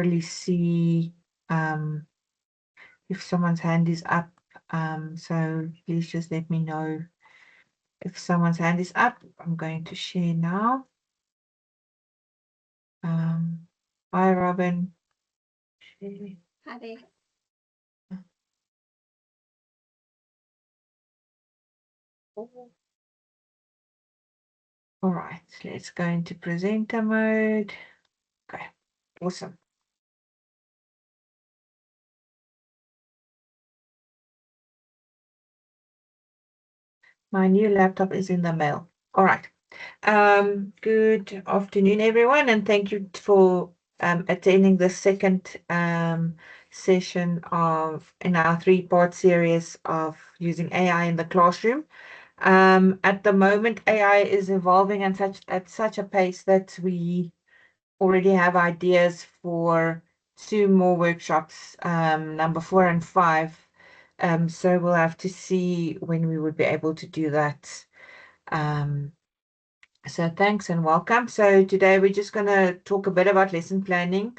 really see if someone's hand is up. So please just let me know if someone's hand is up. I'm going to share now. Hi, Robin. Hi there. All right, let's go into presenter mode. Okay, awesome. My new laptop is in the mail. All right. Good afternoon, everyone, and thank you for attending the second session in our three-part series of using AI in the classroom. At the moment, AI is evolving at such a pace that we already have ideas for two more workshops, number 4 and 5. So we'll have to see when we would be able to do that. So thanks and welcome. So today we're just going to talk a bit about lesson planning.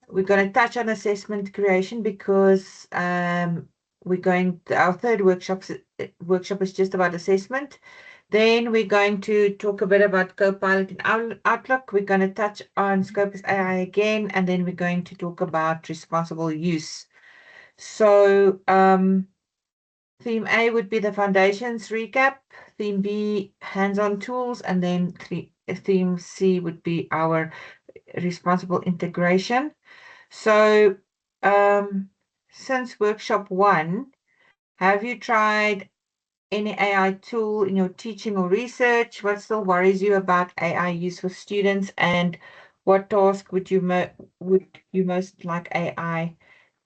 We're going to touch on assessment creation because our third workshop is just about assessment. Then we're going to talk a bit about Copilot and Outlook. We're going to touch on Scopus AI again, and then we're going to talk about responsible use. So theme A would be the foundations recap, theme B, hands-on tools, and then theme C would be our responsible integration. So since workshop 1, have you tried any AI tool in your teaching or research? What still worries you about AI use for students, and what task would you most like AI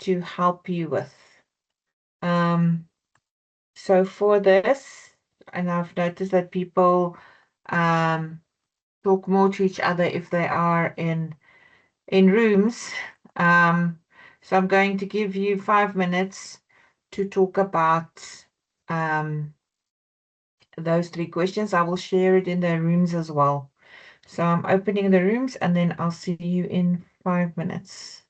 to help you with? So for this, and I've noticed that people talk more to each other if they are in rooms. So I'm going to give you 5 minutes to talk about those 3 questions. I will share it in the rooms as well. So I'm opening the rooms and then I'll see you in 5 minutes.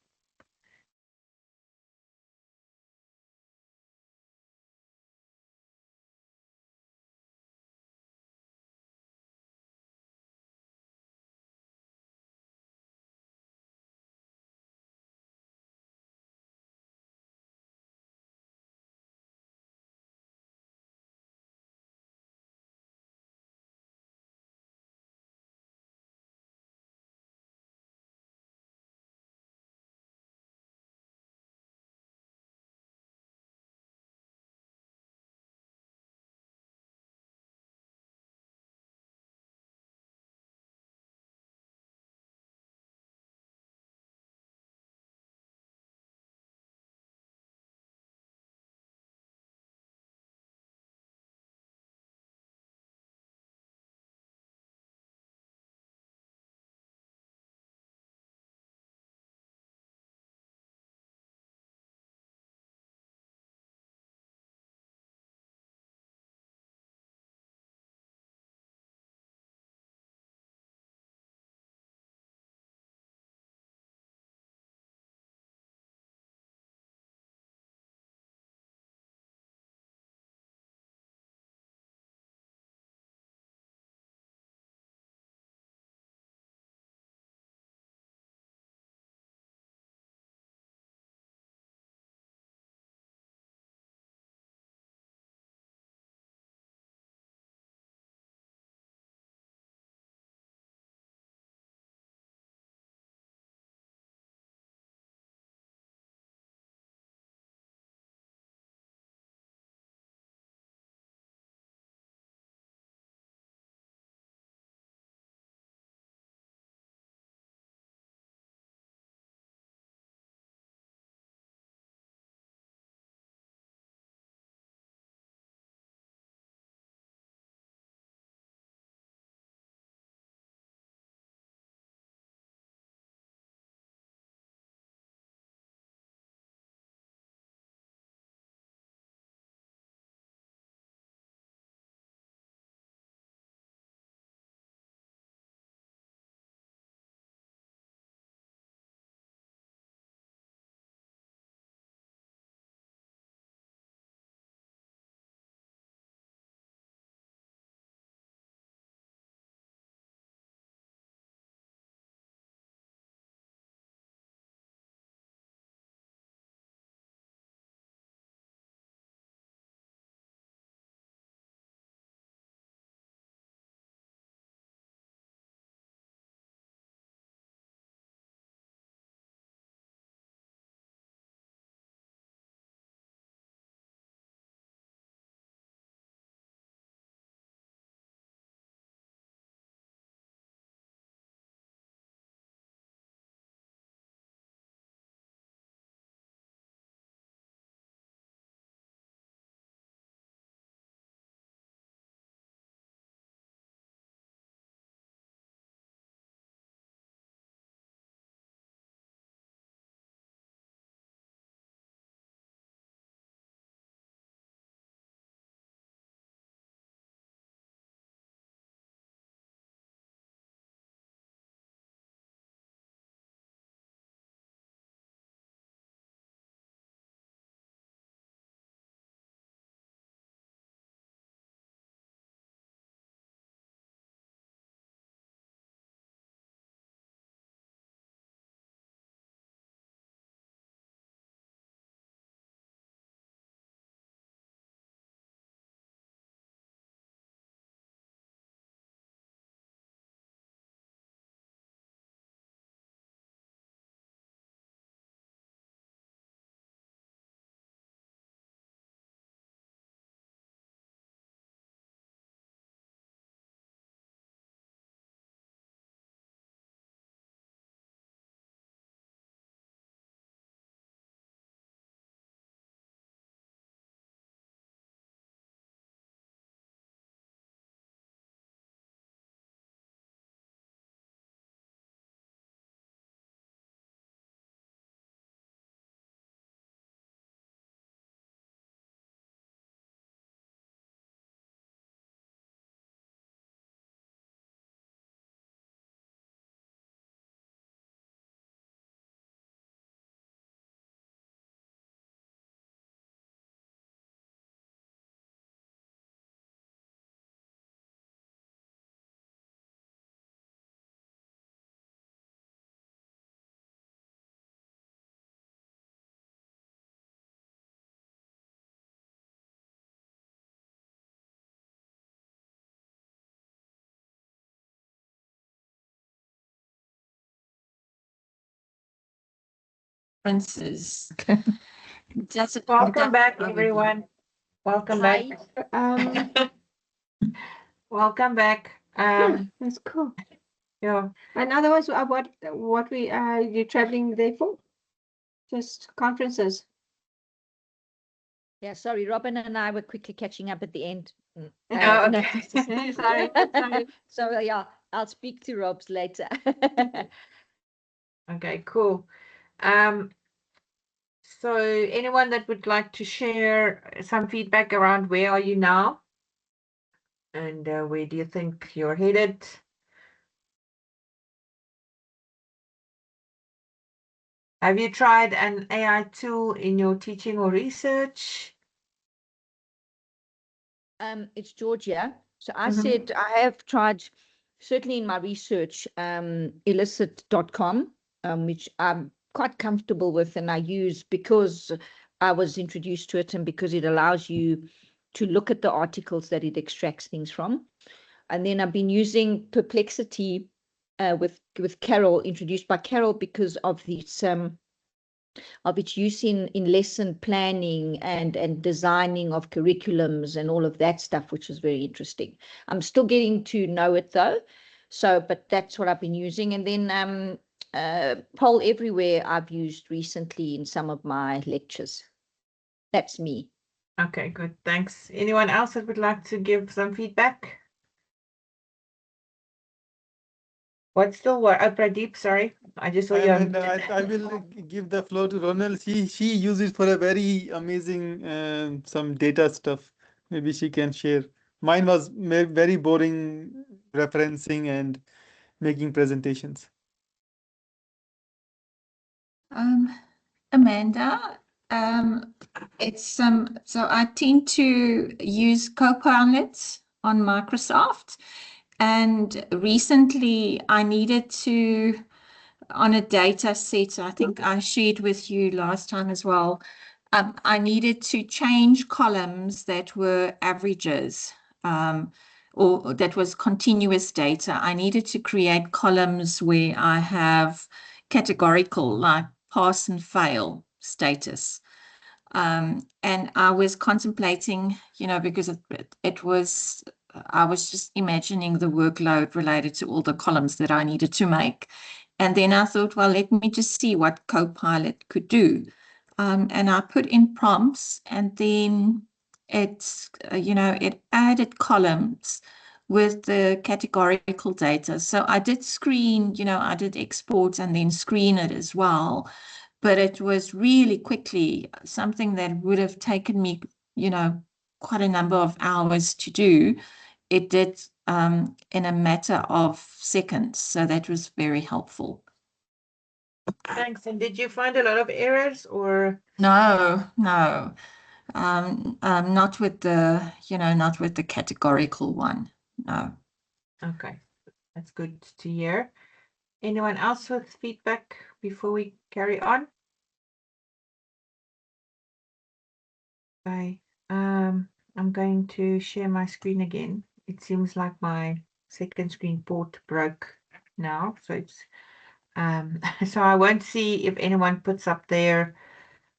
Princess. Welcome back, everyone. Welcome back. Welcome back. That's cool. Yeah. And otherwise, what we you're traveling there for? Just conferences. Yeah, sorry, Robin and I were quickly catching up at the end. Oh, No. okay. Sorry. So yeah, I'll speak to Robs later. Okay, cool. So anyone that would like to share some feedback around where are you now? And where do you think you're headed? Have you tried an AI tool in your teaching or research? It's Georgia. So I said I have tried, certainly in my research, illicit.com, which I'm quite comfortable with and I use because I was introduced to it and because it allows you to look at the articles that it extracts things from. And then I've been using Perplexity with Carol, introduced by Carol, because of its use in lesson planning and designing of curriculums and all of that stuff, which is very interesting. I'm still getting to know it though. So, but that's what I've been using. And then Poll Everywhere I've used recently in some of my lectures. That's me. Okay, good. Thanks. Anyone else that would like to give some feedback? What's still what? Oh, Pradeep, sorry. I just saw you. I will give the floor to Ronald. She uses for a very amazing some data stuff. Maybe she can share. Mine was very boring referencing and making presentations. Amanda, it's so I tend to use Copilot on Microsoft, and recently I needed to, on a data set, I think I shared with you last time as well, I needed to change columns that were averages, or that was continuous data. I needed to create columns where I have categorical, like pass and fail status. And I was contemplating, because it was, I was just imagining the workload related to all the columns that I needed to make. And then I thought, well, let me just see what Copilot could do. And I put in prompts, and then it added columns with the categorical data. So I did screen, I did export and then screen it as well. But it was really quickly something that would have taken me, quite a number of hours to do. It did in a matter of seconds. So that was very helpful. Thanks. And did you find a lot of errors or? No. Not with the categorical one. No. Okay, that's good to hear. Anyone else with feedback before we carry on? Okay, I'm going to share my screen again. It seems like my second screen port broke now, so it's so I won't see if anyone puts up their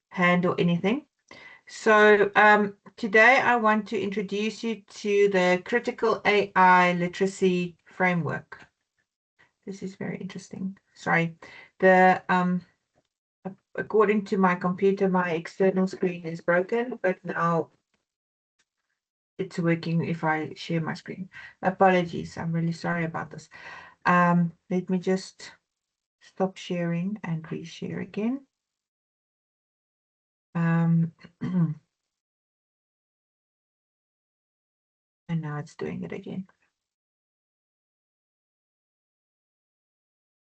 hand or anything. So today I want to introduce you to the Critical AI Literacy Framework. This is very interesting. Sorry, according to my computer, my external screen is broken, but now it's working if I share my screen. Apologies, I'm really sorry about this. Let me just stop sharing and reshare again. And now it's doing it again.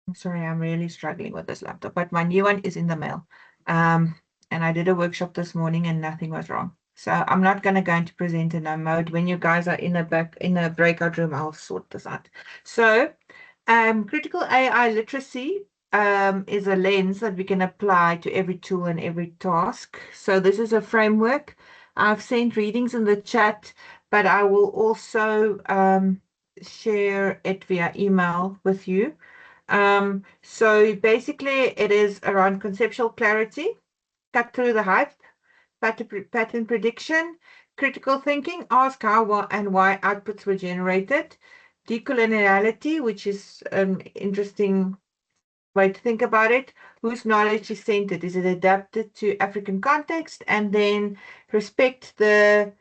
I'm sorry, I'm really struggling with this laptop, but my new one is in the mail. And I did a workshop this morning and nothing was wrong. So I'm not going to go into presenter no mode. When you guys are in a breakout room, I'll sort this out. So critical AI literacy is a lens that we can apply to every tool and every task. So this is a framework. I've sent readings in the chat, but I will also share it via email with you. So basically it is around conceptual clarity, cut through the hype, pattern prediction, critical thinking, ask how and why outputs were generated, decoloniality, which is an interesting way to think about it, whose knowledge is centered, is it adapted to African context, and then respect the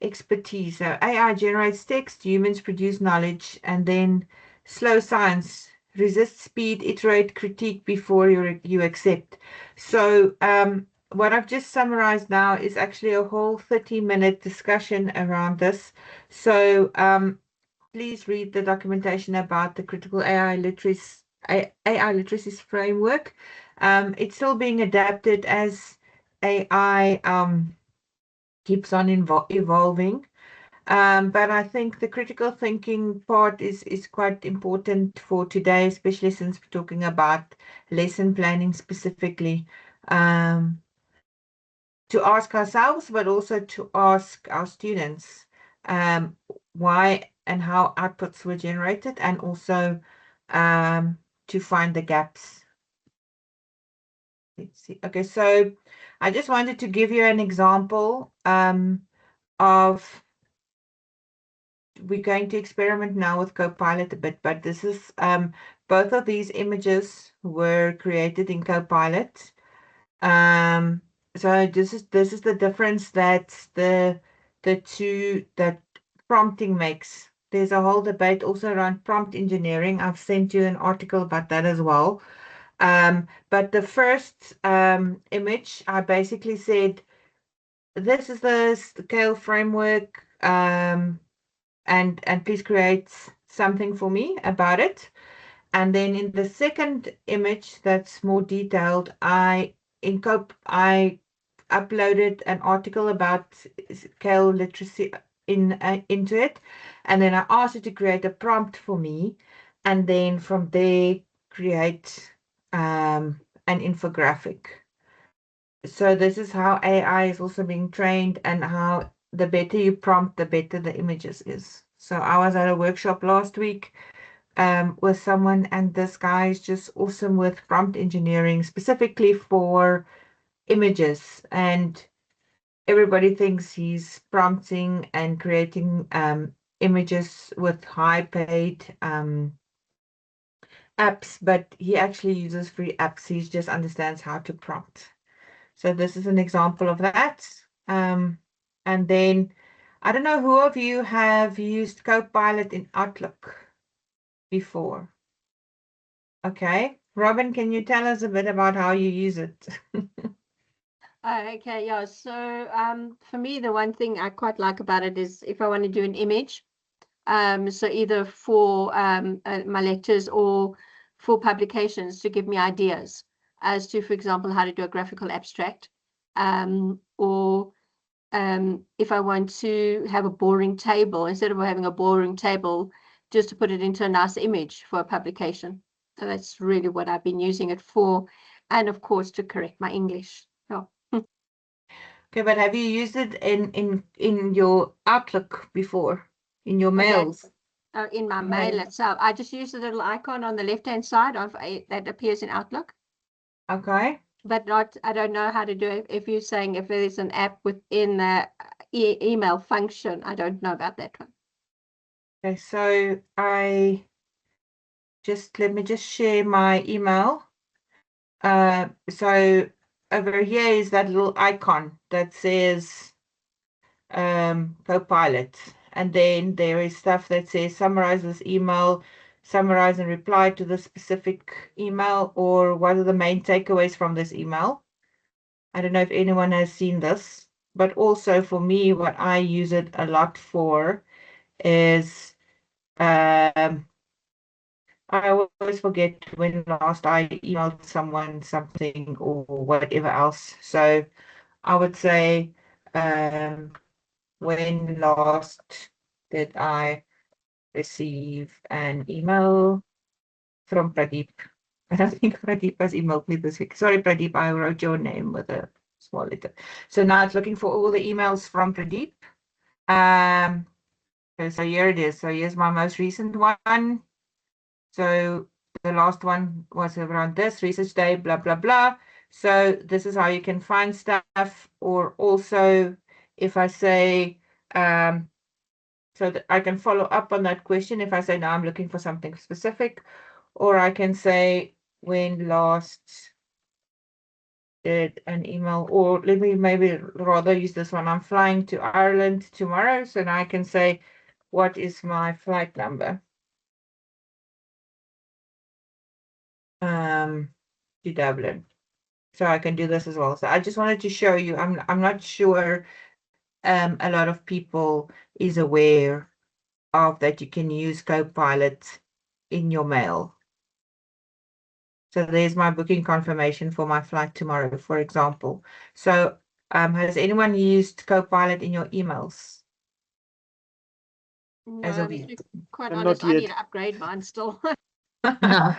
expertise. So AI generates text, humans produce knowledge, and then slow science, resist speed, iterate, critique before you accept. So what I've just summarized now is actually a whole 30-minute discussion around this. So please read the documentation about the critical AI literacy framework. It's still being adapted as AI keeps on evolving. But I think the critical thinking part is quite important for today, especially since we're talking about lesson planning specifically. To ask ourselves, but also to ask our students why and how outputs were generated, and also to find the gaps. Let's see. Okay, so I just wanted to give you an example of, we're going to experiment now with Copilot a bit, but this is both of these images were created in Copilot. So this is the difference that the two that prompting makes. There's a whole debate also around prompt engineering. I've sent you an article about that as well. But the first image, I basically said, this is the scale framework, and please create something for me about it. And then in the second image that's more detailed, I uploaded an article about scale literacy into it, and then I asked it to create a prompt for me, and then from there create an infographic. So this is how AI is also being trained, and how the better you prompt, the better the images is. So I was at a workshop last week with someone, and this guy is just awesome with prompt engineering, specifically for images. And everybody thinks he's prompting and creating images with high paid apps, but he actually uses free apps. He just understands how to prompt. So this is an example of that. And then I don't know who of you have used Copilot in Outlook before. Okay. Robin, can you tell us a bit about how you use it? Okay, yeah. So for me, the one thing I quite like about it is if I want to do an image, so either for my lectures or for publications, to give me ideas as to, for example, how to do a graphical abstract, or if I want to have a boring table, instead of having a boring table, just to put it into a nice image for a publication. So that's really what I've been using it for, and of course to correct my English. Yeah. Okay, but have you used it in your Outlook before, in your mails? In my mail itself, I just use the little icon on the left-hand side of that appears in Outlook. Okay. But not, I don't know how to do it. If you're saying if there's an app within the email function, I don't know about that one. Okay, so let me just share my email. So over here is that little icon that says Copilot, and then there is stuff that says summarize this email, summarize and reply to the specific email, or what are the main takeaways from this email. I don't know if anyone has seen this, but also for me, what I use it a lot for is I always forget when last I emailed someone something or whatever else. So I would say, when last did I receive an email from Pradeep? I don't think Pradeep has emailed me this week. Sorry, Pradeep, I wrote your name with a small letter. So now it's looking for all the emails from Pradeep. Okay, so here it is. So here's my most recent one. So the last one was around this research day, blah, blah, blah. So this is how you can find stuff. Or also if I say, so that I can follow up on that question. If I say, now I'm looking for something specific, or I can say when last did an email, or let me maybe rather use this one. I'm flying to Ireland tomorrow. So now I can say, what is my flight number? To Dublin. So I can do this as well. So I just wanted to show you, I'm not sure a lot of people is aware of that you can use Copilot in your mail. So there's my booking confirmation for my flight tomorrow, for example. So has anyone used Copilot in your emails? No, As of to yet? be quite Not honest, I need yet. to upgrade mine still. No.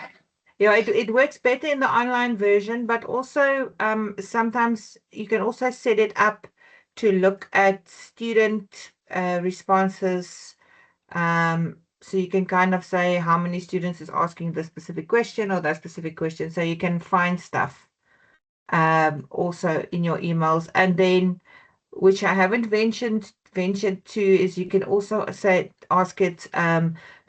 Yeah, it works better in the online version, but also sometimes you can also set it up to look at student responses. So you can kind of say how many students is asking this specific question or that specific question. So you can find stuff also in your emails. And then, which I haven't ventured to, is you can also ask it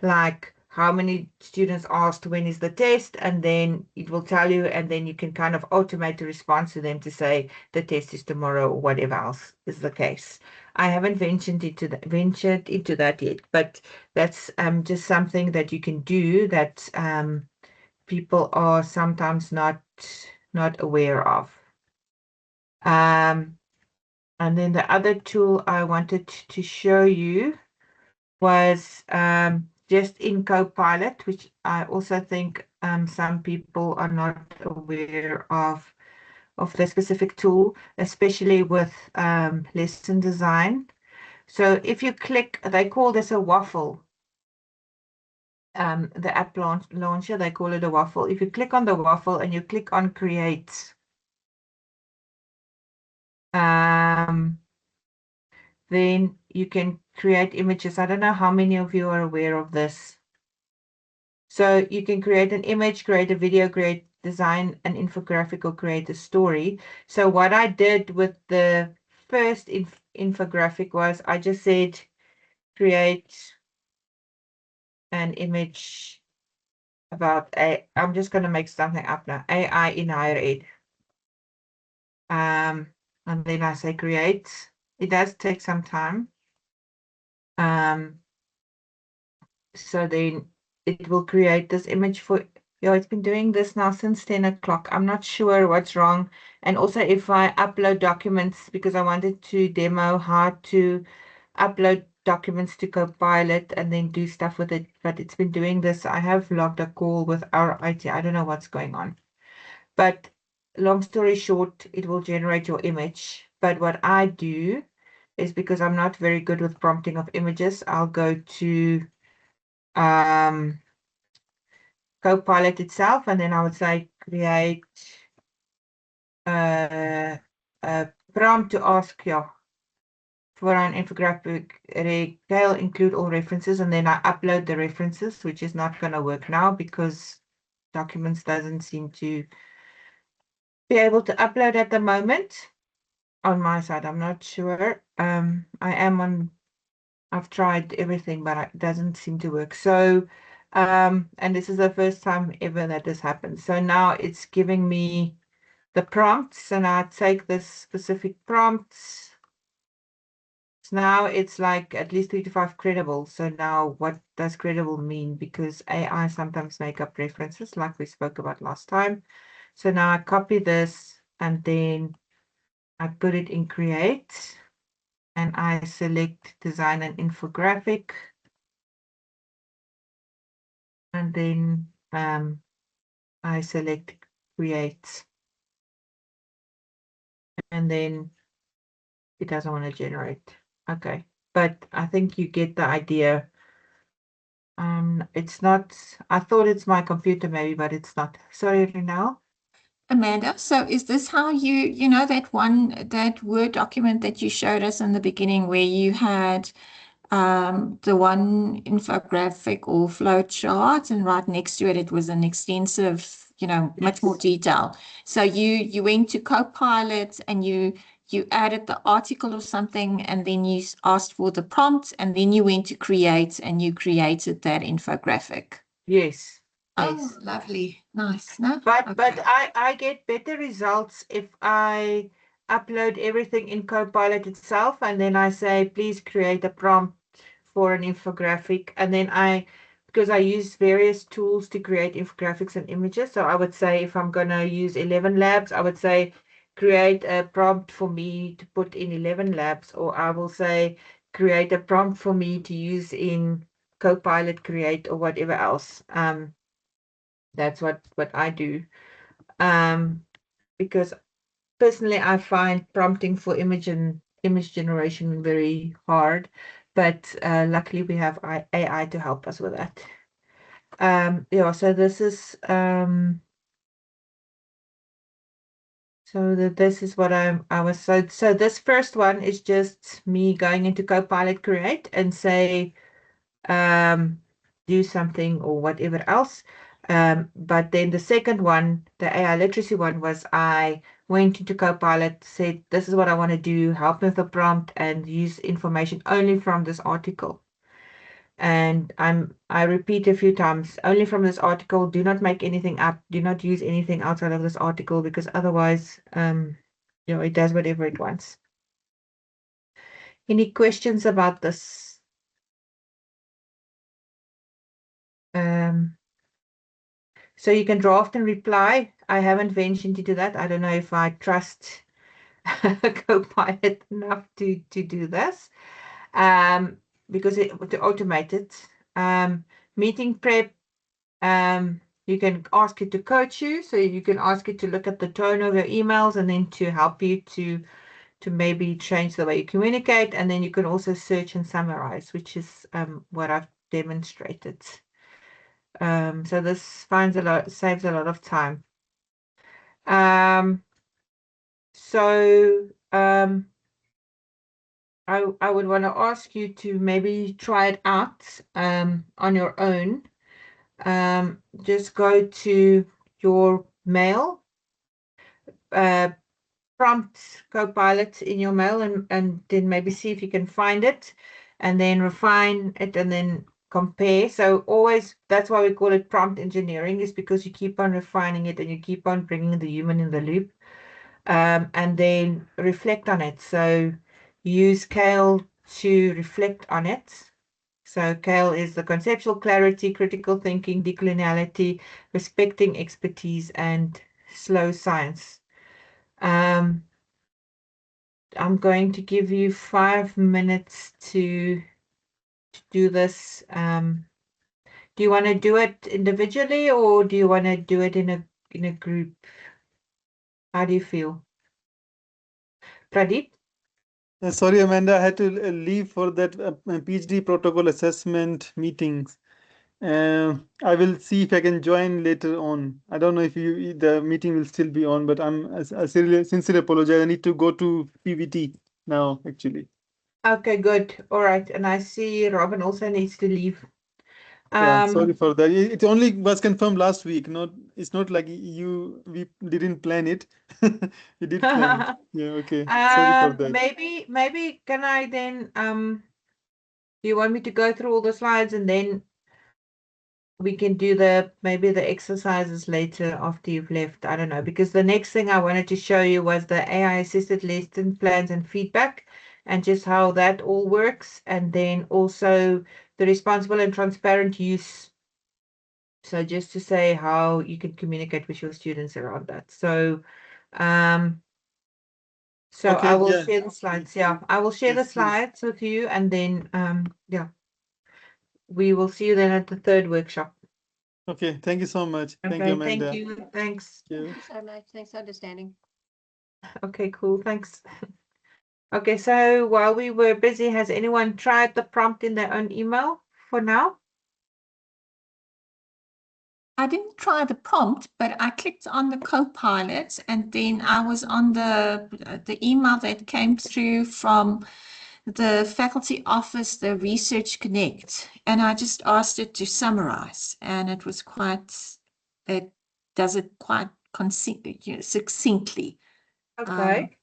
like how many students asked when is the test, and then it will tell you, and then you can kind of automate a response to them to say the test is tomorrow or whatever else is the case. I haven't ventured into that yet, but that's just something that you can do that people are sometimes not aware of. And then the other tool I wanted to show you was just in Copilot, which I also think some people are not aware of the specific tool, especially with lesson design. So if you click, they call this a waffle. The app launcher, they call it a waffle. If you click on the waffle and you click on create, then you can create images. I don't know how many of you are aware of this. So you can create an image, create a video, create design an infographic, or create a story. So what I did with the first infographic was I just said create an image about I'm just going to make something up now, AI in higher ed. And then I say create. It does take some time. So then it will create this image for, yeah, it's been doing this now since 10 o'clock. I'm not sure what's wrong. And also if I upload documents, because I wanted to demo how to upload documents to Copilot and then do stuff with it, but it's been doing this. I have logged a call with our IT. I don't know what's going on. But long story short, it will generate your image. But what I do is, because I'm not very good with prompting of images, I'll go to Copilot itself, and then I would say create a prompt to ask for an infographic recale, include all references, and then I upload the references, which is not going to work now because documents doesn't seem to be able to upload at the moment on my side. I'm not sure. I've tried everything, but it doesn't seem to work. So, and this is the first time ever that this happens. So now it's giving me the prompts, and I take this specific prompts. So now it's like at least 3 to 5 credible. So now what does credible mean? Because AI sometimes make up references like we spoke about last time. So now I copy this and then I put it in create. And I select design an infographic, and then I select create, and then it doesn't want to generate. Okay, but I think you get the idea. It's not, I thought it's my computer maybe, but it's not. Sorry, Rinal. Amanda, so is this how that Word document that you showed us in the beginning where you had the one infographic or flow chart, and right next to it, it was an extensive, much more detail. So you went to Copilot and you added the article or something, and then you asked for the prompt, and then you went to create, and you created that infographic. Yes. Oh, Yes. lovely. Nice. No? But Okay. I get better results if I upload everything in Copilot itself, and then I say, please create a prompt for an infographic. And then because I use various tools to create infographics and images. So I would say if I'm going to use 11 Labs, I would say, create a prompt for me to put in 11 Labs, or I will say, create a prompt for me to use in Copilot Create or whatever else. That's what I do. Because personally, I find prompting for image generation very hard, but luckily we have AI to help us with that. Yeah, so this is this is what I was so this first one is just me going into Copilot Create and say do something or whatever else. But then the second one, the AI literacy one, was I went into Copilot, said, this is what I want to do, help me with the prompt and use information only from this article. And I repeat a few times, only from this article, do not make anything up, do not use anything outside of this article, because otherwise, it does whatever it wants. Any questions about this? So you can draft and reply. I haven't ventured into that. I don't know if I trust Copilot enough to do this, because to automate it. Meeting prep, you can ask it to coach you. So you can ask it to look at the tone of your emails and then to help you to maybe change the way you communicate. And then you can also search and summarize, which is what I've demonstrated. So this saves a lot of time. So I would want to ask you to maybe try it out on your own. Just go to your mail, prompt Copilot in your mail, and then maybe see if you can find it, and then refine it, and then compare. So always, that's why we call it prompt engineering, is because you keep on refining it and you keep on bringing the human in the loop, and then reflect on it. So use CALE to reflect on it. So CALE is the conceptual clarity, critical thinking, decoloniality, respecting expertise, and slow science. I'm going to give you 5 minutes to do this. Do you want to do it individually, or do you want to do it in a group? How do you feel? Pradeep? Sorry, Amanda, I had to leave for that PhD protocol assessment meetings. I will see if I can join later on. I don't know if the meeting will still be on, but I sincerely apologize. I need to go to PVT now, actually. Okay, good. All right. And I see Robin also needs to leave. Yeah, sorry for that. It only was confirmed last week. It's not like we didn't plan it. We did plan it. Yeah, okay. Sorry for that. Maybe can I then do you want me to go through all the slides and then we can do maybe the exercises later after you've left? I don't know, because the next thing I wanted to show you was the AI assisted lesson plans and feedback, and just how that all works, and then also the responsible and transparent use. So just to say how you can communicate with your students around that. So Okay, I will yeah. share the slides. Yeah, I will share the Yes, please. slides with you, and then yeah, we will see you then at the third workshop. Okay, thank you so much. Thank you, Okay, Amanda. thank you. Thanks. Thank you. Thank you so much. Thanks for understanding. Okay, cool. Thanks. Okay, so while we were busy, has anyone tried the prompt in their own email for now? I didn't try the prompt, but I clicked on the Copilot, and then I was on the email that came through from the faculty office, the Research Connect, and I just asked it to summarize, and it was it does it quite succinctly. Okay.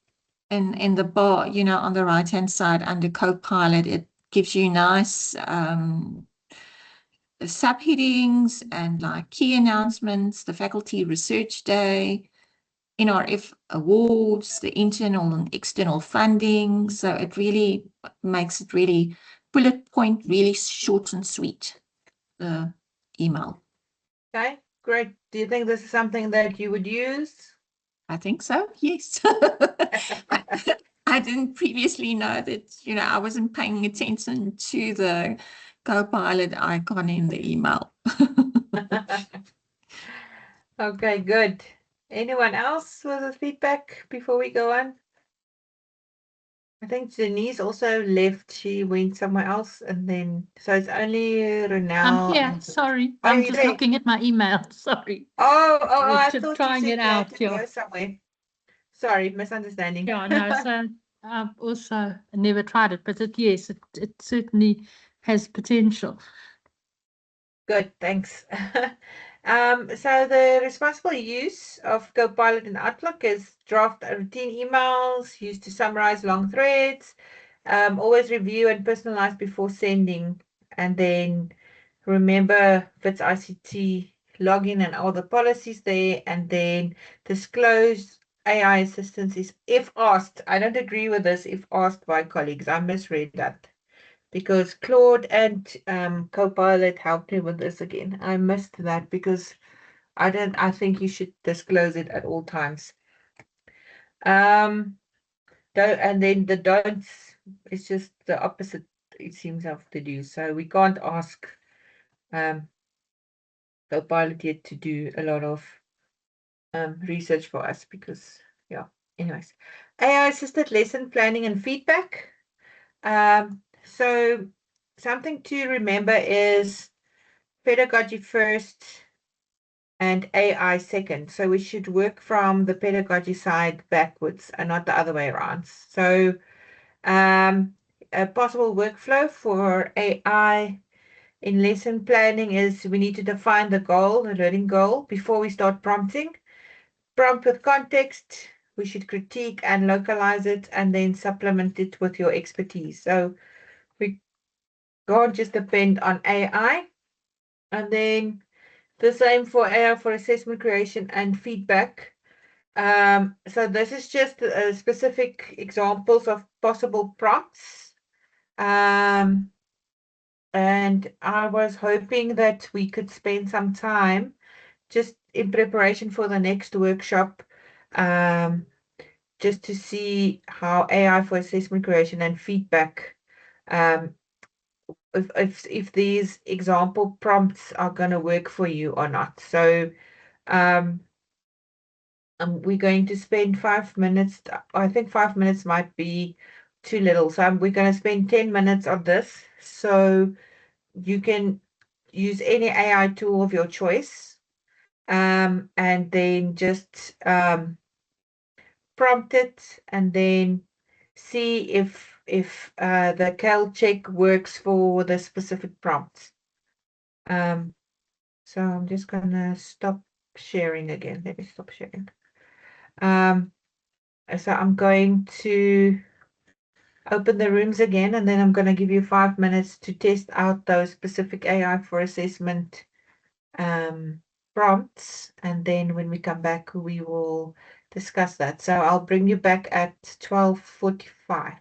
In the bar, on the right-hand side under Copilot, it gives you nice subheadings and like key announcements, the Faculty Research Day, NRF awards, the internal and external funding. So it really makes it really bullet point, really short and sweet, the email. Okay, great. Do you think this is something that you would use? I think so, yes. I didn't previously know that, I wasn't paying attention to the Copilot icon in the email. Okay, good. Anyone else with a feedback before we go on? I think Denise also left. She went somewhere else, and then so it's only Renelle. I'm here. and- Sorry, Oh, I'm you're just there. looking at my email. Sorry. Oh, was I just thought trying you said it you had out, to yeah. go somewhere. Sorry, misunderstanding. Yeah, no, so I've also never tried it, but yes, it certainly has potential. Good, thanks. So the responsible use of Copilot in Outlook is draft routine emails, used to summarize long threads, always review and personalize before sending, and then remember Wits ICT login and all the policies there, and then disclose AI assistance is if asked. I don't agree with this if asked by colleagues. I misread that because Claude and Copilot helped me with this again. I missed that because I think you should disclose it at all times. And then the don'ts is just the opposite, it seems have to do. So we can't ask Copilot yet to do a lot of research for us because anyways. AI assisted lesson planning and feedback. So something to remember is pedagogy first and AI second. So we should work from the pedagogy side backwards and not the other way around. So a possible workflow for AI in lesson planning is we need to define the goal, the learning goal, before we start prompting. Prompt with context. We should critique and localize it and then supplement it with your expertise. So we can't just depend on AI. And then the same for AI for assessment creation and feedback. So this is just specific examples of possible prompts. And I was hoping that we could spend some time just in preparation for the next workshop, just to see how AI for assessment creation and feedback, if these example prompts are going to work for you or not. So we're going to spend 5 minutes. I think 5 minutes might be too little. So we're going to spend 10 minutes on this. So you can use any AI tool of your choice, and then just prompt it and then see if the Cal check works for the specific prompts. So I'm just gonna stop sharing again. Let me stop sharing. So I'm going to open the rooms again, and then I'm going to give you 5 minutes to test out those specific AI for assessment prompts. And then when we come back, we will discuss that. So I'll bring you back at 12:45.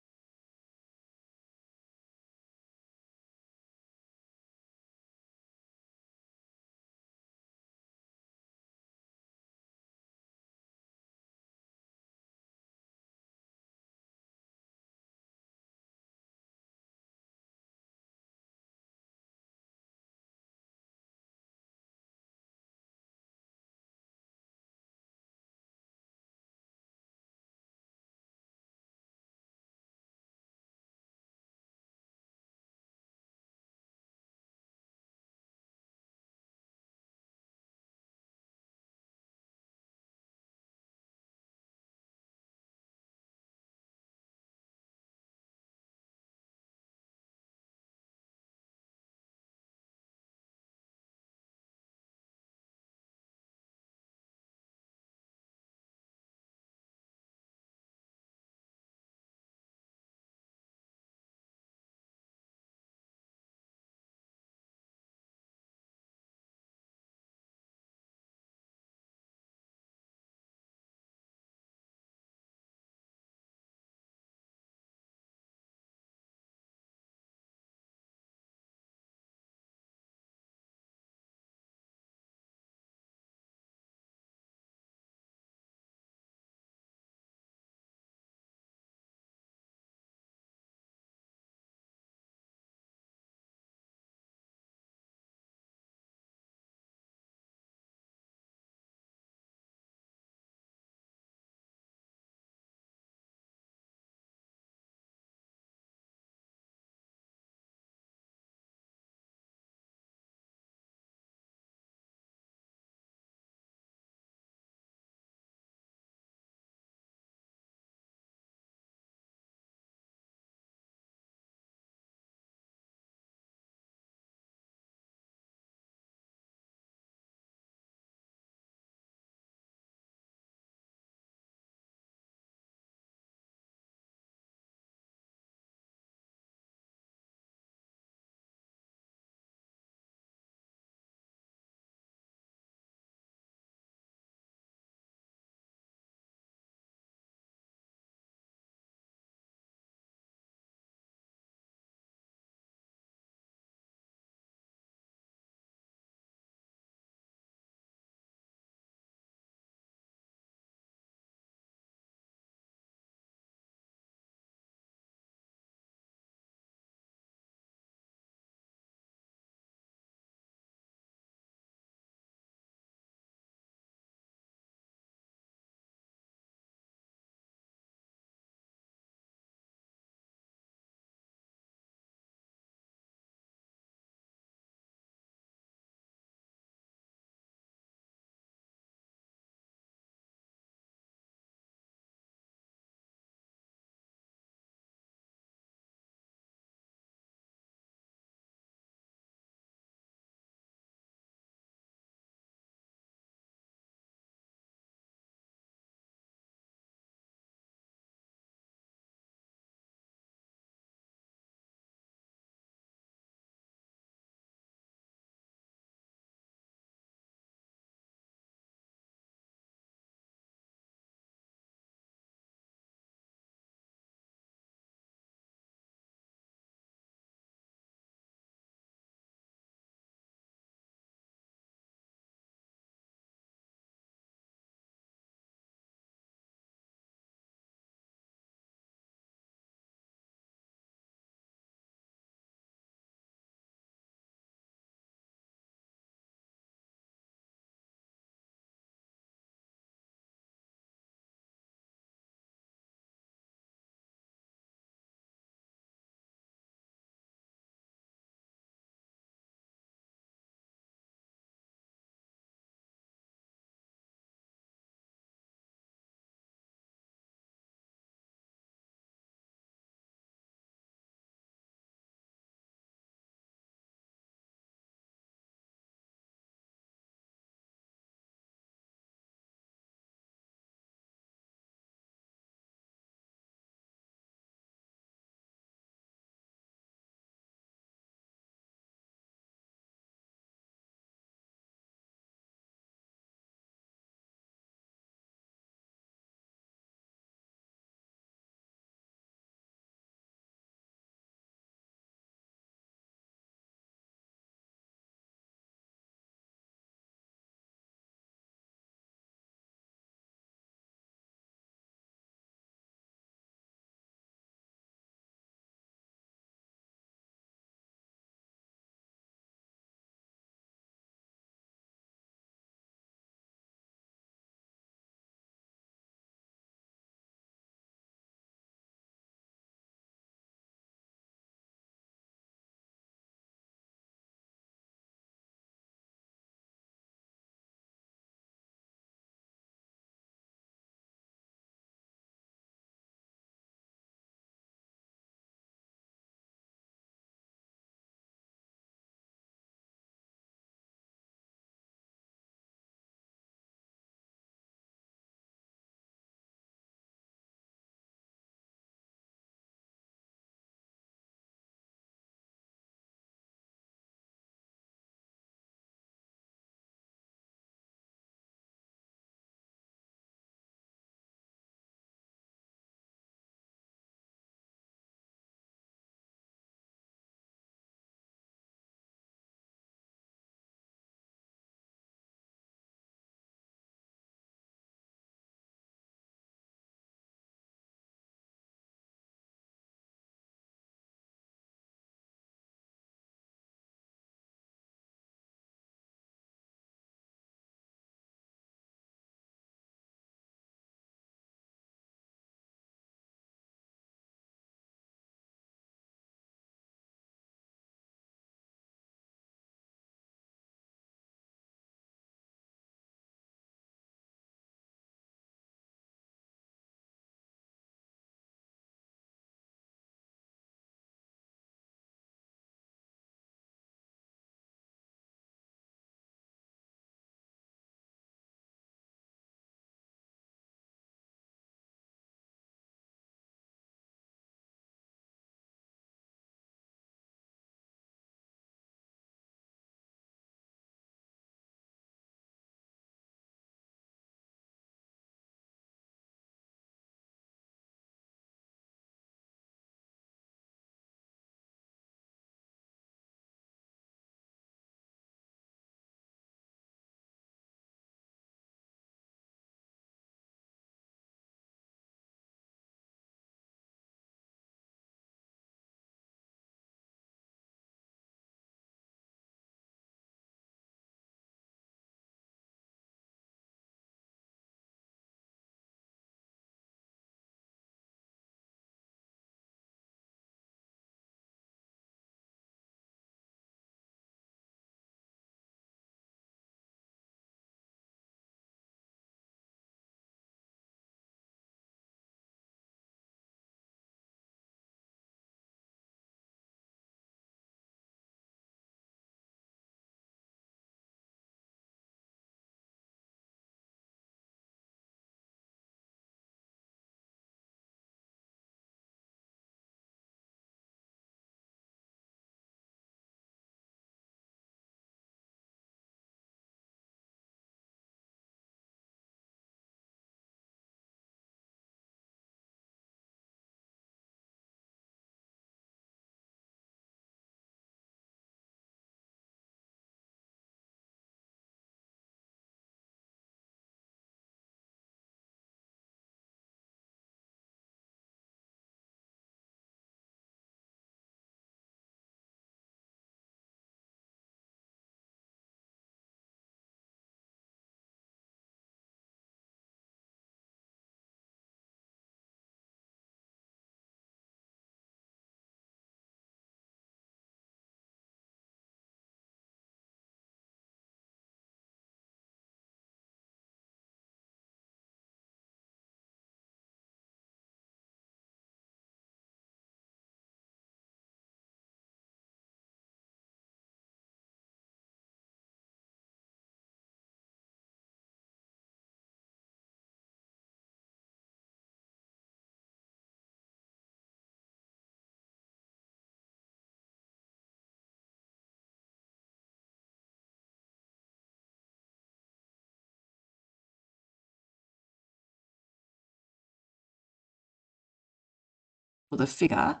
the figure.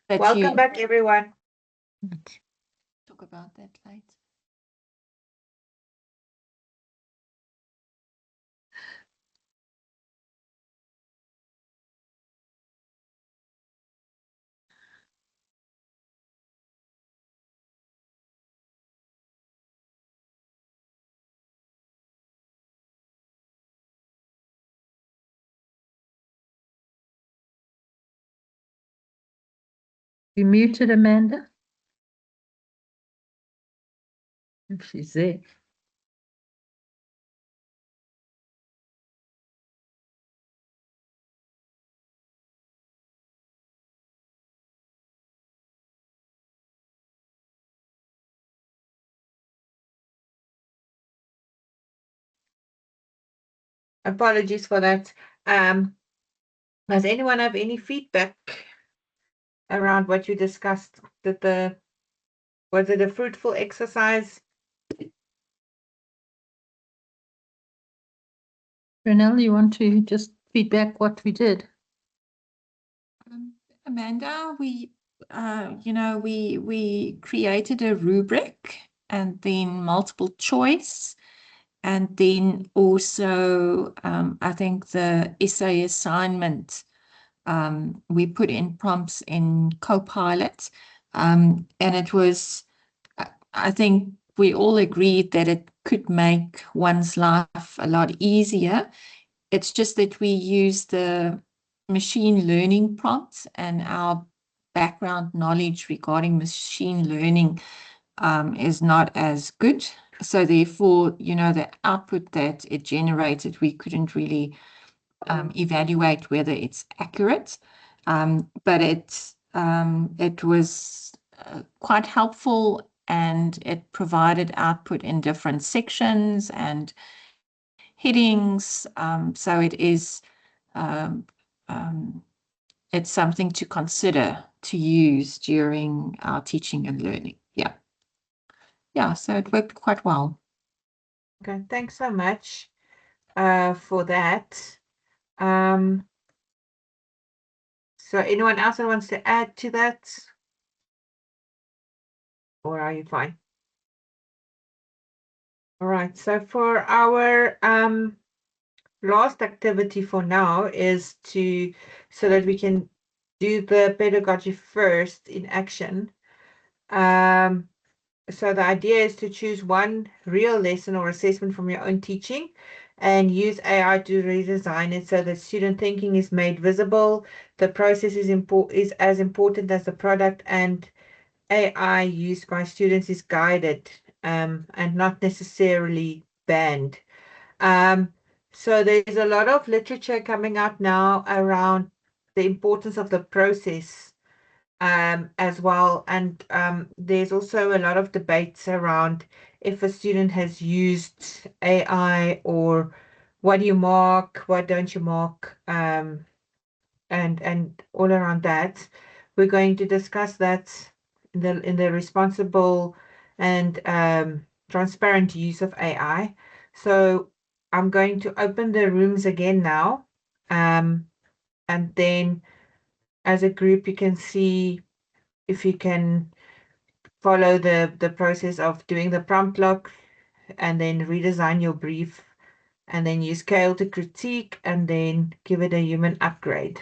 But Welcome back, everyone. talk about that later. You muted Amanda? If she's there. Apologies for that. Does anyone have any feedback around what you discussed? Was it a fruitful exercise? Renelle, you want to just feedback what we did? Amanda, we created a rubric and then multiple choice, and then also I think the essay assignment, we put in prompts in Copilot, and it was, I think we all agreed that it could make one's life a lot easier. It's just that we use the machine learning prompts, and our background knowledge regarding machine learning is not as good. So therefore, the output that it generated, we couldn't really evaluate whether it's accurate. But it was quite helpful, and it provided output in different sections and headings. So it is, it's something to consider to use during our teaching and learning. Yeah. Yeah, so it worked quite well. Okay, thanks so much for that. So anyone else that wants to add to that? Or are you fine? All right, so for our last activity for now is so that we can do the pedagogy first in action. So the idea is to choose one real lesson or assessment from your own teaching and use AI to redesign it so that student thinking is made visible, the process is as important as the product, and AI used by students is guided and not necessarily banned. So there's a lot of literature coming out now around the importance of the process as well. And there's also a lot of debates around if a student has used AI, or what do you mark, what don't you mark, and all around that. We're going to discuss that in the responsible and transparent use of AI. So I'm going to open the rooms again now. And then as a group, you can see if you can follow the process of doing the prompt lock and then redesign your brief and then use Kale to critique and then give it a human upgrade.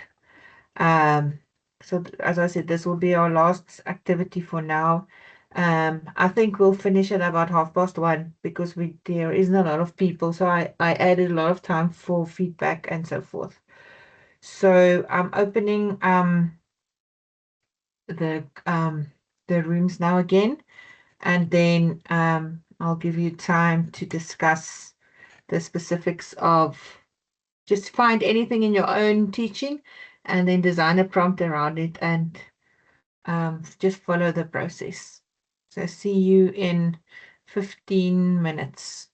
So as I said, this will be our last activity for now. I think we'll finish at about 1:30 because there isn't a lot of people. So I added a lot of time for feedback and so forth. So I'm opening the rooms now again, and then I'll give you time to discuss the specifics of just find anything in your own teaching and then design a prompt around it and just follow the process. So see you in 15 minutes.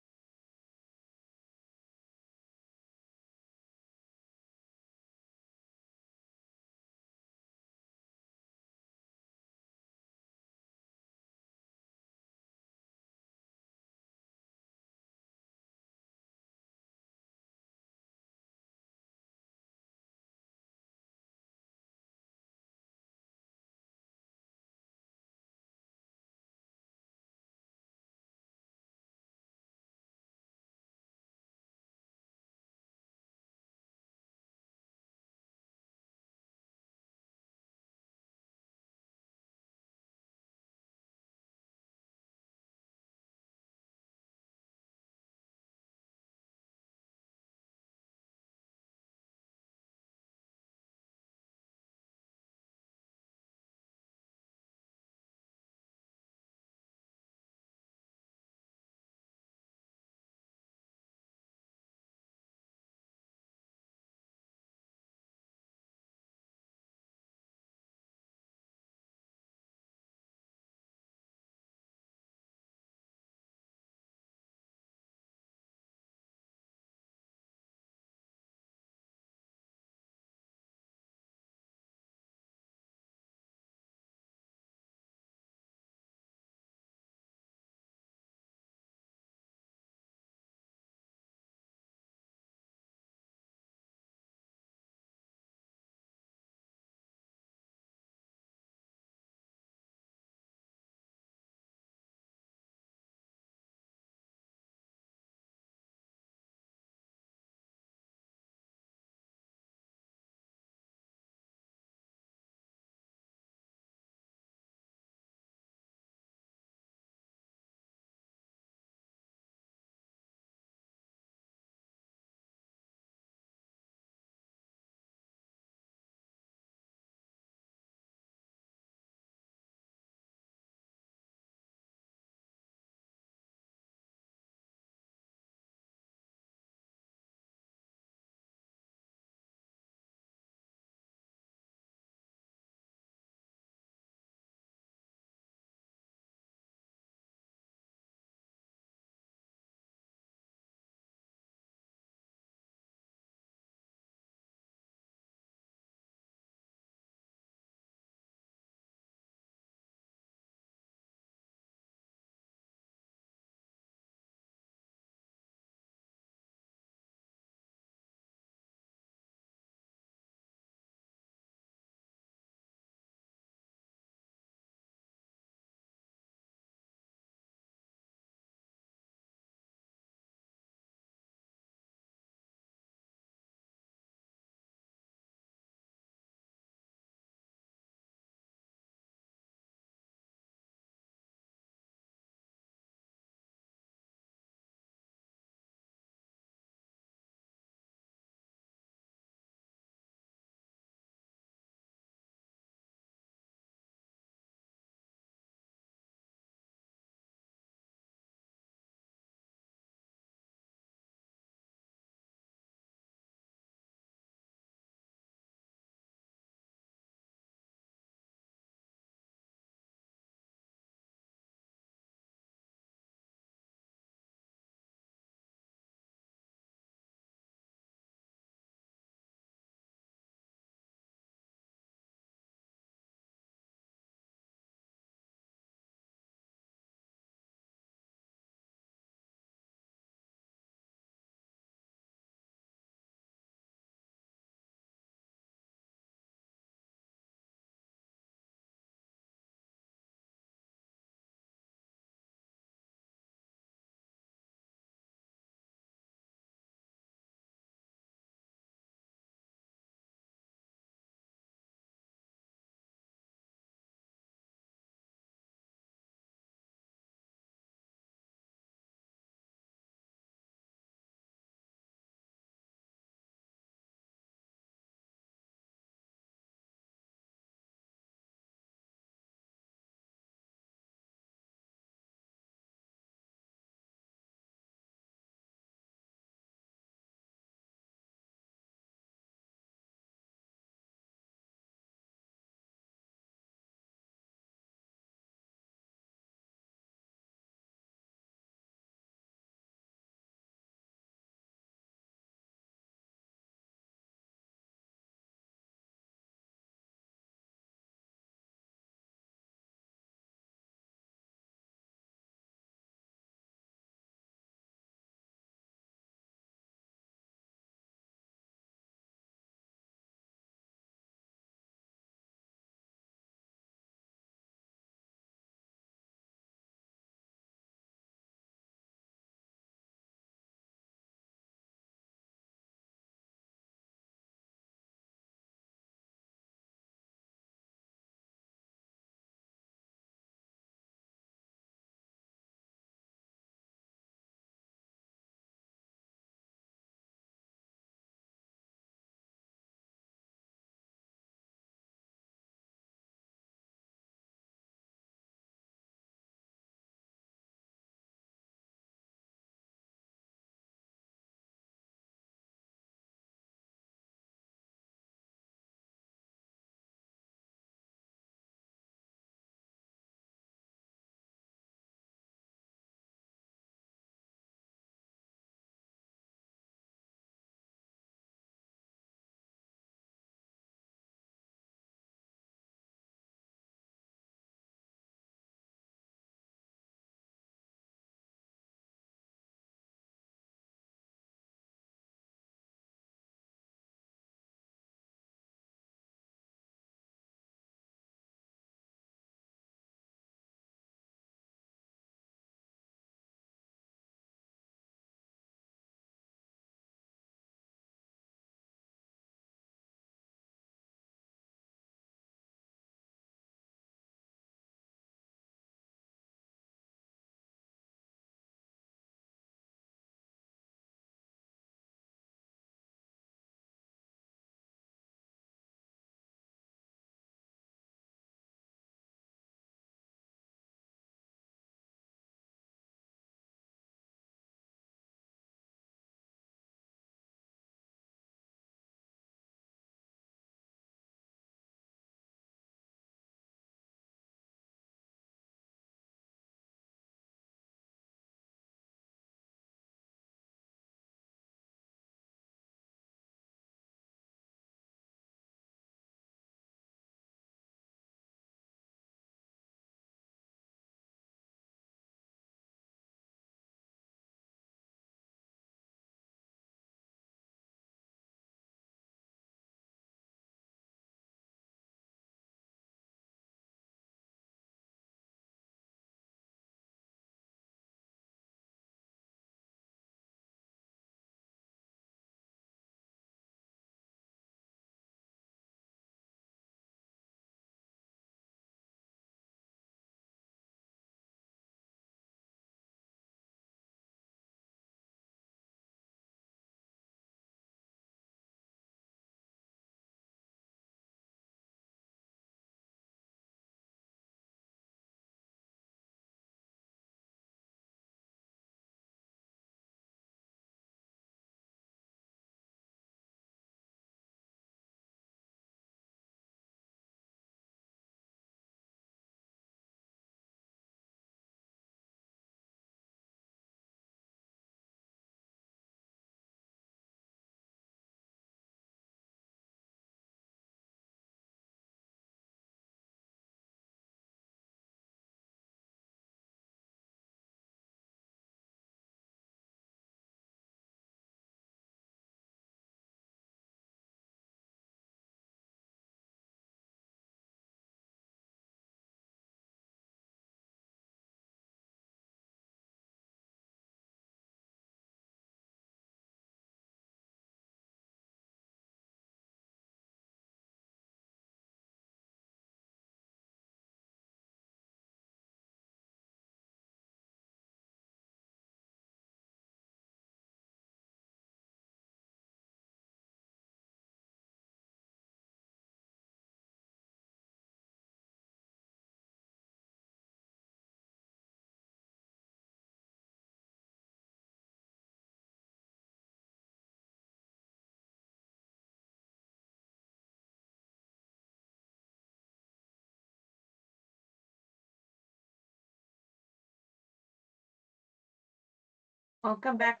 Welcome back.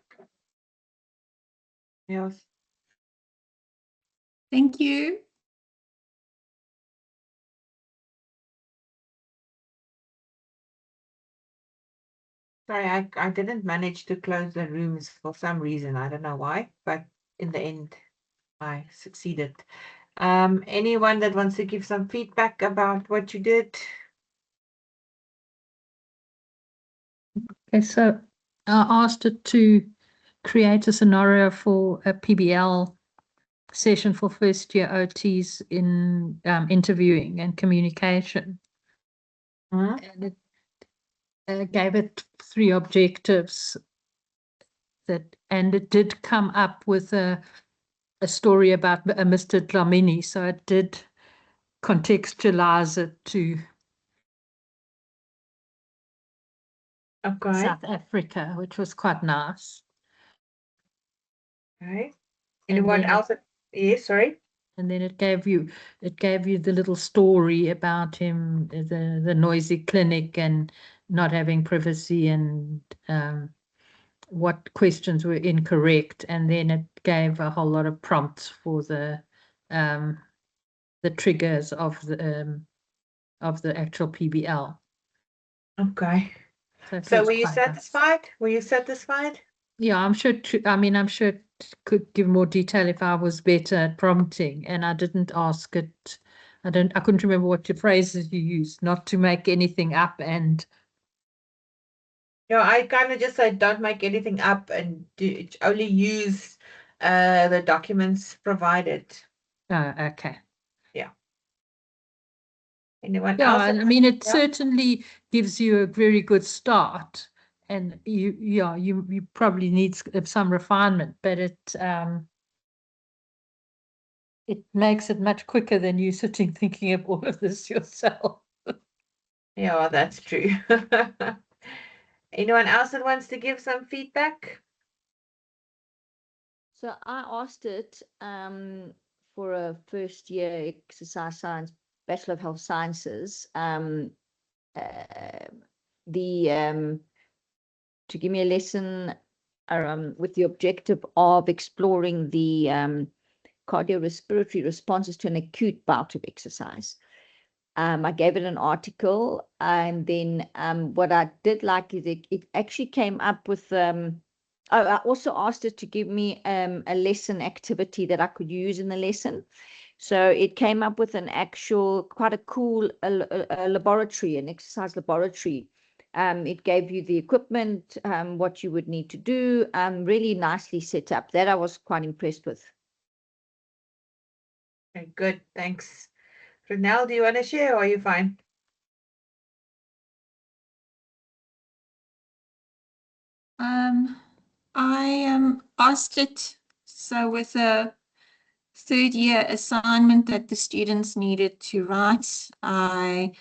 Yes. Thank you. Sorry, I didn't manage to close the rooms for some reason. I don't know why, but in the end, I succeeded. Anyone that wants to give some feedback about what you did? Okay, so I asked it to create a scenario for a PBL session for first year OTs in interviewing and communication. Huh? And it gave it 3 objectives and it did come up with a story about Mr. Dlamini. So it did contextualize it to Okay. South Africa, which was quite nice. Okay. And Anyone then else? Yes, sorry. And then it gave you the little story about him, the noisy clinic and not having privacy and what questions were incorrect. And then it gave a whole lot of prompts for the triggers of the actual PBL. Okay. it So was were you quite nice. satisfied? Were you satisfied? Yeah, I'm sure. I'm sure it could give more detail if I was better at prompting, and I didn't ask it. I couldn't remember what your phrases you used. Not to make anything up, and I kind of just said don't make anything up and only use the documents provided. okay. Anyone Yeah, else? I mean, it Yeah. certainly gives you a very good start, and you probably need some refinement, but it makes it much quicker than you sitting thinking of all of this yourself. Yeah, that's true. Anyone else that wants to give some feedback? So I asked it for a first year exercise science, Bachelor of Health Sciences, to give me a lesson with the objective of exploring the cardiorespiratory responses to an acute bout of exercise. I gave it an article, and then what I did like is it actually came up with I also asked it to give me a lesson activity that I could use in the lesson. So it came up with an actual, quite a cool a laboratory, an exercise laboratory. It gave you the equipment, what you would need to do, really nicely set up. That I was quite impressed with. Okay, good, thanks. Ronelle, do you want to share or are you fine? I asked it, so with a third year assignment that the students needed to write, I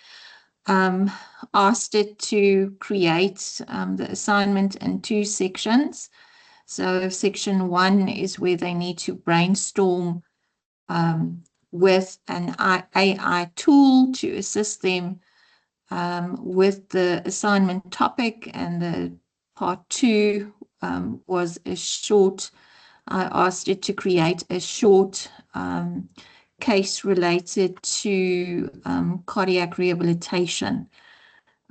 asked it to create the assignment in 2 sections. So section 1 is where they need to brainstorm with an AI tool to assist them with the assignment topic, and the part 2 was a short. I asked it to create a short case related to cardiac rehabilitation.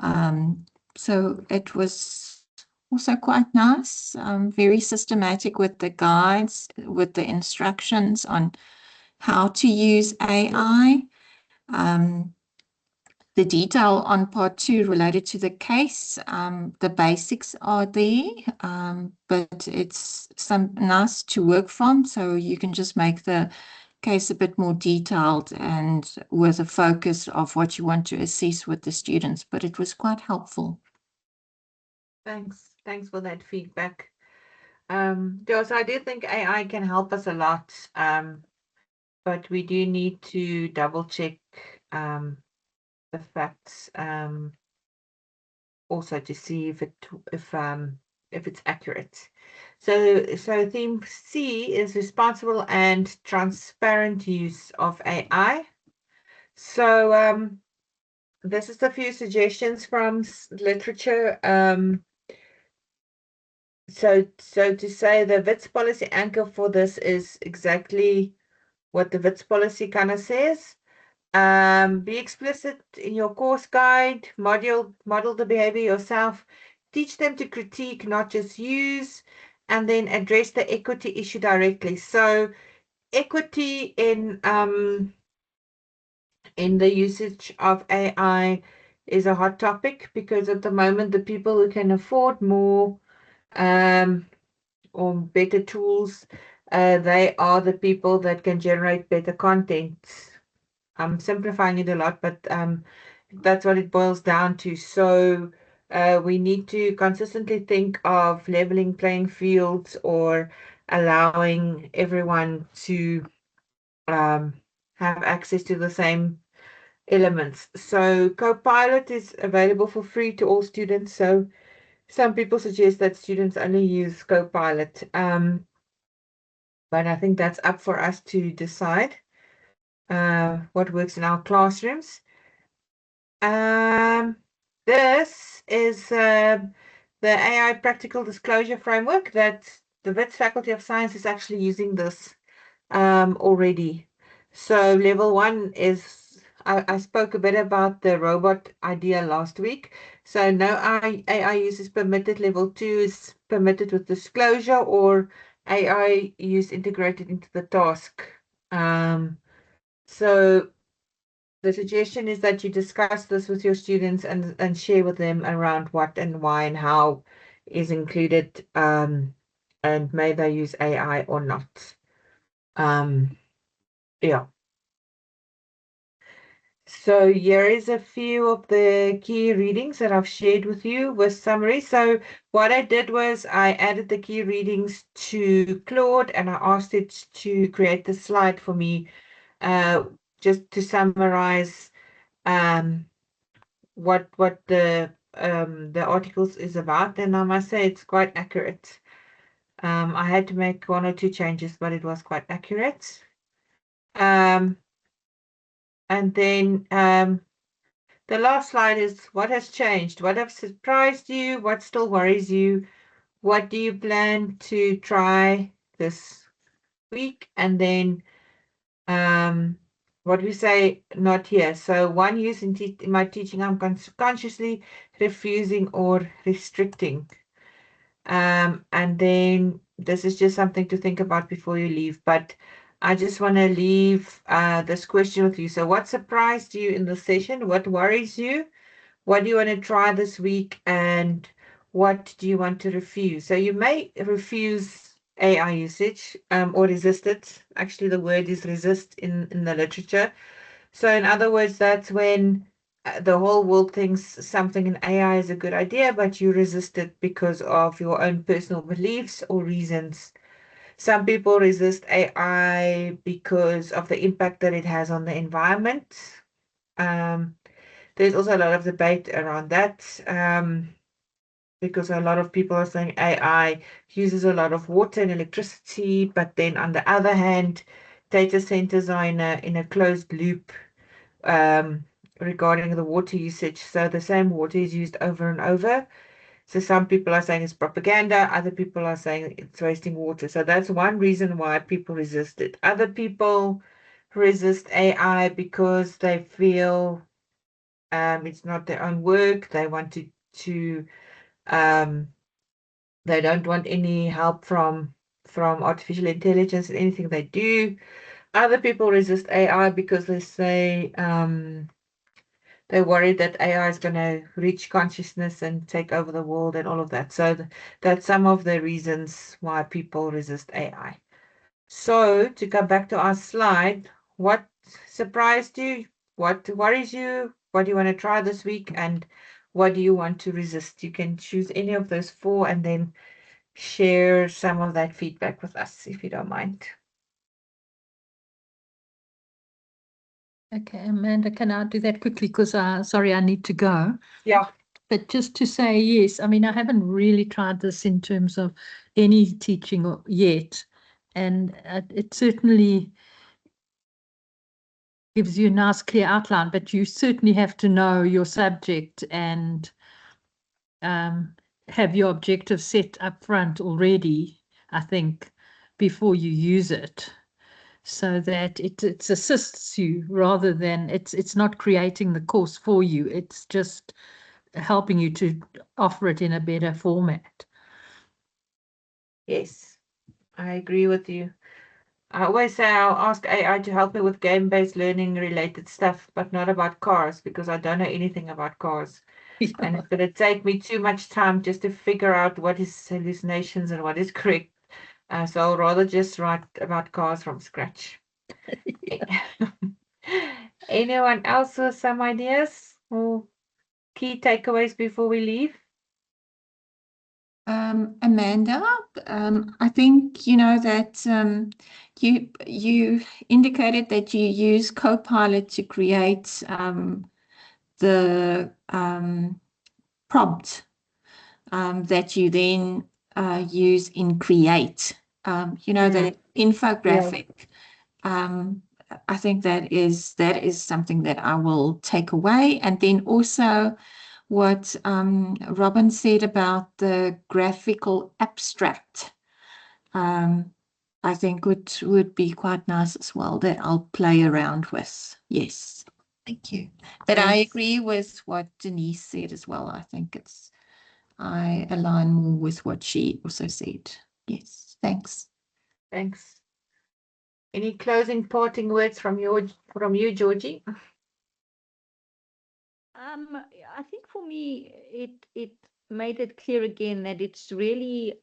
So it was also quite nice, very systematic with the guides, with the instructions on how to use AI. The detail on part 2 related to the case, the basics are there, but it's nice to work from, so you can just make the case a bit more detailed and with a focus of what you want to assess with the students, but it was quite helpful. Thanks for that feedback. So I do think AI can help us a lot, but we do need to double check the facts also to see if it's accurate. So theme C is responsible and transparent use of AI. So this is a few suggestions from literature. so to say the WITS policy anchor for this is exactly what the WITS policy kind of says. Be explicit in your course guide, model the behavior yourself, teach them to critique, not just use, and then address the equity issue directly. So equity in the usage of AI is a hot topic, because at the moment the people who can afford more or better tools, they are the people that can generate better content. I'm simplifying it a lot, but that's what it boils down to. So we need to consistently think of leveling playing fields, or allowing everyone to have access to the same elements. So Copilot is available for free to all students. So some people suggest that students only use Copilot, but I think that's up for us to decide what works in our classrooms. This is the AI Practical Disclosure Framework that the WITS Faculty of Science is actually using this already. So level 1 is, I spoke a bit about the robot idea last week. So no AI use is permitted. Level 2 is permitted with disclosure, or AI use integrated into the task. So the suggestion is that you discuss this with your students and share with them around what and why and how is included, and may they use AI or not. Yeah. So here is a few of the key readings that I've shared with you with summary. So what I did was I added the key readings to Claude, and I asked it to create the slide for me, just to summarize what the articles is about, and I must say it's quite accurate. I had to make 1 or 2 changes, but it was quite accurate. And then the last slide is what has changed, what have surprised you, what still worries you, what do you plan to try this week, and then what we say not here. So one use in my teaching, I'm consciously refusing or restricting. And then this is just something to think about before you leave. But I just want to leave this question with you. So what surprised you in the session? What worries you? What do you want to try this week? And what do you want to refuse? So you may refuse AI usage, or resist it. Actually, the word is resist in the literature. So in other words, that's when the whole world thinks something in AI is a good idea, but you resist it because of your own personal beliefs or reasons. Some people resist AI because of the impact that it has on the environment. There's also a lot of debate around that, because a lot of people are saying AI uses a lot of water and electricity, but then on the other hand, data centers are in a closed loop regarding the water usage. So the same water is used over and over. So some people are saying it's propaganda, other people are saying it's wasting water. So that's one reason why people resist it. Other people resist AI because they feel it's not their own work. They want to they don't want any help from artificial intelligence in anything they do. Other people resist AI because they say they're worried that AI is going to reach consciousness and take over the world and all of that. So that's some of the reasons why people resist AI. So to come back to our slide, what surprised you? What worries you? What do you want to try this week? And what do you want to resist? You can choose any of those 4 and then share some of that feedback with us, if you don't mind. Okay, Amanda, can I do that quickly? Because sorry, I need to go. Yeah. But just to say, yes, I mean, I haven't really tried this in terms of any teaching yet. And it certainly gives you a nice clear outline, but you certainly have to know your subject and have your objective set up front already, I think, before you use it, so that it assists you rather than it's not creating the course for you. It's just helping you to offer it in a better format. Yes, I agree with you. I always say I'll ask AI to help me with game-based learning related stuff, but not about cars because I don't know anything about cars. And it's going to take me too much time just to figure out what is hallucinations and what is correct. So I'll rather just write about cars from scratch. Anyone else with some ideas or key takeaways before we leave? Amanda, I think you know that you indicated that you use Copilot to create the prompt that you then use in Create. You know, the infographic. I think that is something that I will take away. And then also what Robin said about the graphical abstract, I think would be quite nice as well, that I'll play around with. Yes, thank you. But I agree with what Denise said as well. I think I align more with what she also said. Yes, thanks. Thanks. Any closing parting words from you, Georgie? I think for me, it made it clear again that it's really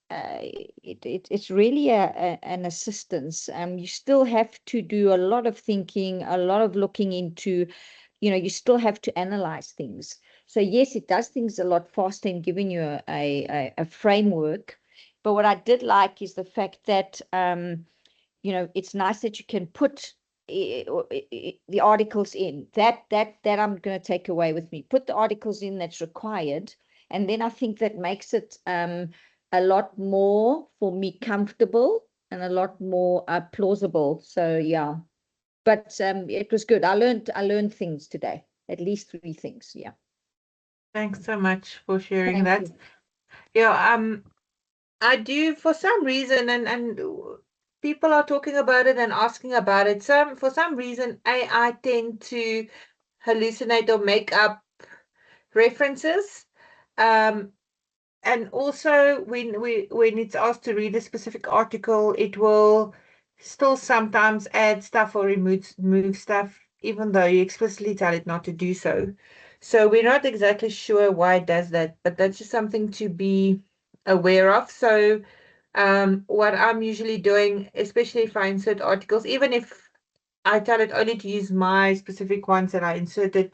it's really an assistance. You still have to do a lot of thinking, a lot of looking into, you know, you still have to analyze things. So yes, it does things a lot faster in giving you a framework. But what I did like is the fact that you know, it's nice that you can put the articles in. That I'm going to take away with me. Put the articles in that's required, and then I think that makes it a lot more for me comfortable and a lot more plausible. So yeah, but it was good. I learned things today, at least 3 things. Yeah. Thanks so much for sharing Thank that. you. Yeah, I do for some reason, and people are talking about it and asking about it. For some reason, I tend to hallucinate or make up references. And also when it's asked to read a specific article, it will still sometimes add stuff or remove stuff, even though you explicitly tell it not to do so. So we're not exactly sure why it does that, but that's just something to be aware of. So what I'm usually doing, especially if I insert articles, even if I tell it only to use my specific ones that I inserted,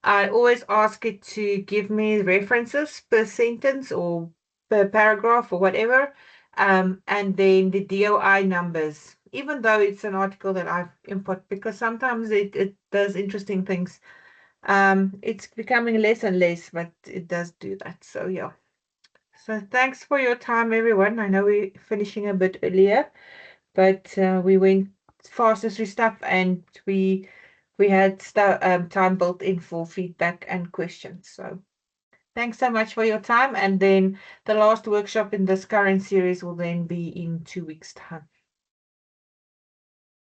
I always ask it to give me references per sentence or per paragraph or whatever, and then the DOI numbers, even though it's an article that I've input, because sometimes it does interesting things. It's becoming less and less, but it does do that. So yeah. So thanks for your time, everyone. I know we're finishing a bit earlier, but we went faster through stuff, and we had time built in for feedback and questions. So thanks so much for your time. And then the last workshop in this current series will then be in 2 weeks' time.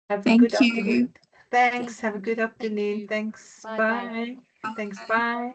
Have a good Thank you. afternoon. Thanks. Have a good afternoon. Thanks. Bye-bye. Bye. Thanks. Bye.